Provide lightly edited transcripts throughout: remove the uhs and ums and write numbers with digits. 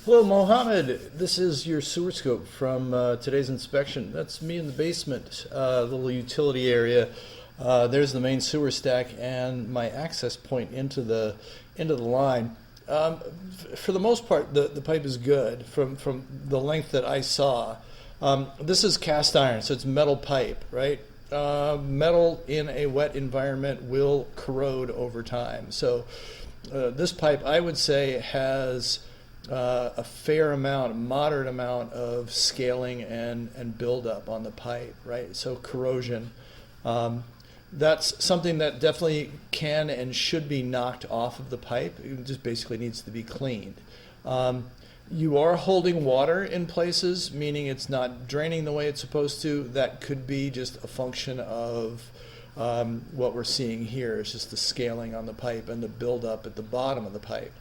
Hello, Mohammed. This is your sewer scope from today's inspection. That's me in the basement, little utility area. There's the main sewer stack and my access point into the line. For the most part, the pipe is good from the length that I saw. This is cast iron, so it's metal pipe, right? Metal in a wet environment will corrode over time. So this pipe, I would say, has a fair amount, a moderate amount of scaling and buildup on the pipe, right? So corrosion. That's something that definitely can and should be knocked off of the pipe. It just basically needs to be cleaned. You are holding water in places, meaning it's not draining the way it's supposed to. That could be just a function of what we're seeing here. It's just the scaling on the pipe and the buildup at the bottom of the pipe.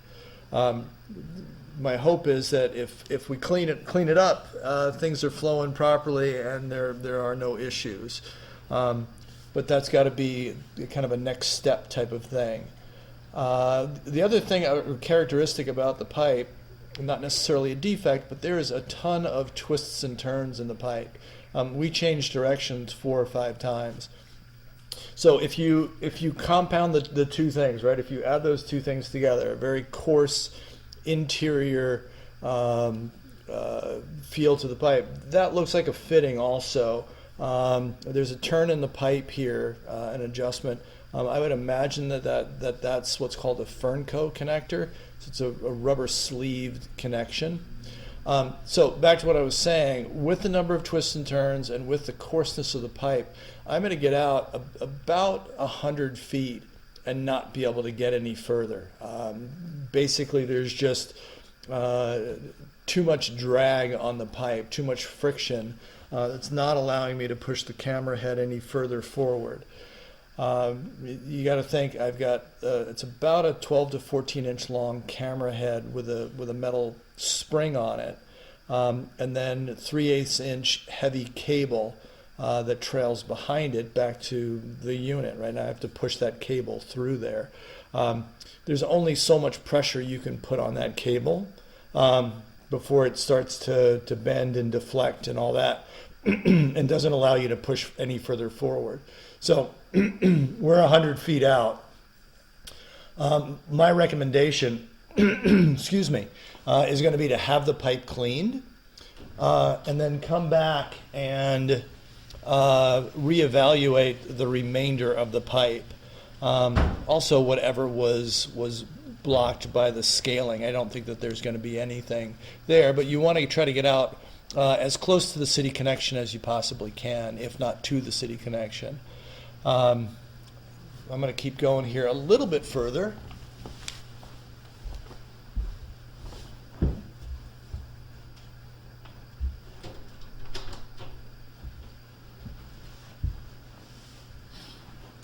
My hope is that if we clean it up, things are flowing properly and there are no issues. But that's got to be kind of a next step type of thing. The other thing, characteristic about the pipe, not necessarily a defect, but there is a ton of twists and turns in the pipe. We changed directions 4 or 5 times. So if you compound the two things, right? If you add those two things together, a very coarse interior feel to the pipe, that looks like a fitting also. There's a turn in the pipe here, an adjustment. I would imagine that's what's called a Fernco connector. So it's a rubber sleeved connection. So back to what I was saying, with the number of twists and turns and with the coarseness of the pipe, I'm going to get out about 100 feet and not be able to get any further. Basically, there's just too much drag on the pipe, too much friction. It's not allowing me to push the camera head any further forward. You got to think I've got it's about a 12 to 14 inch long camera head with a metal spring on it, and then 3/8 inch heavy cable that trails behind it back to the unit. Right now I have to push that cable through there. There's only so much pressure you can put on that cable before it starts to bend and deflect and all that, and doesn't allow you to push any further forward. So we're 100 feet out. My recommendation, excuse me, is going to be to have the pipe cleaned and then come back and reevaluate the remainder of the pipe. Also, whatever was blocked by the scaling. I don't think that there's going to be anything there, but you want to try to get out as close to the city connection as you possibly can, if not to the city connection. I'm going to keep going here a little bit further.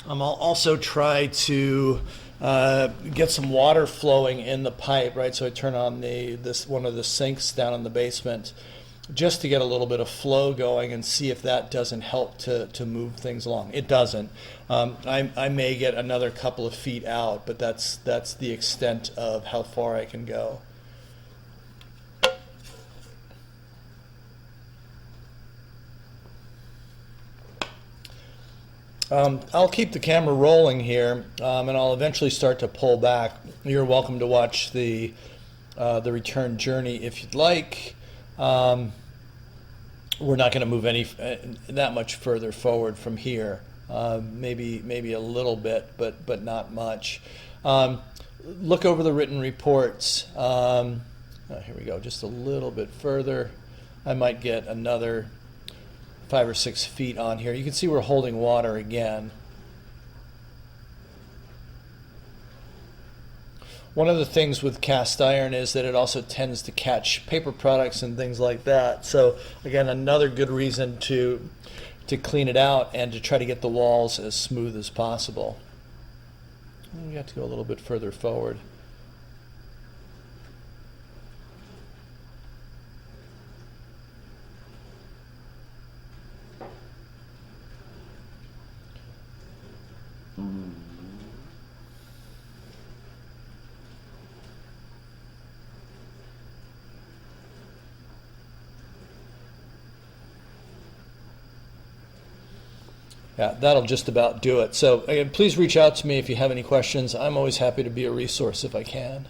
I'll also try to get some water flowing in the pipe, right? So I turn on this one of the sinks down in the basement just to get a little bit of flow going and see if that doesn't help to move things along. It doesn't. I may get another couple of feet out, but that's the extent of how far I can go. I'll keep the camera rolling here, and I'll eventually start to pull back. You're welcome to watch the return journey if you'd like. We're not going to move that much further forward from here. Maybe a little bit, but not much. Look over the written reports. Here we go. Just a little bit further. I might get another 5 or 6 feet on here. You can see we're holding water again. One of the things with cast iron is that it also tends to catch paper products and things like that. So again, another good reason to clean it out and to try to get the walls as smooth as possible. We have to go a little bit further forward. Yeah, that'll just about do it. So again, please reach out to me if you have any questions. I'm always happy to be a resource if I can.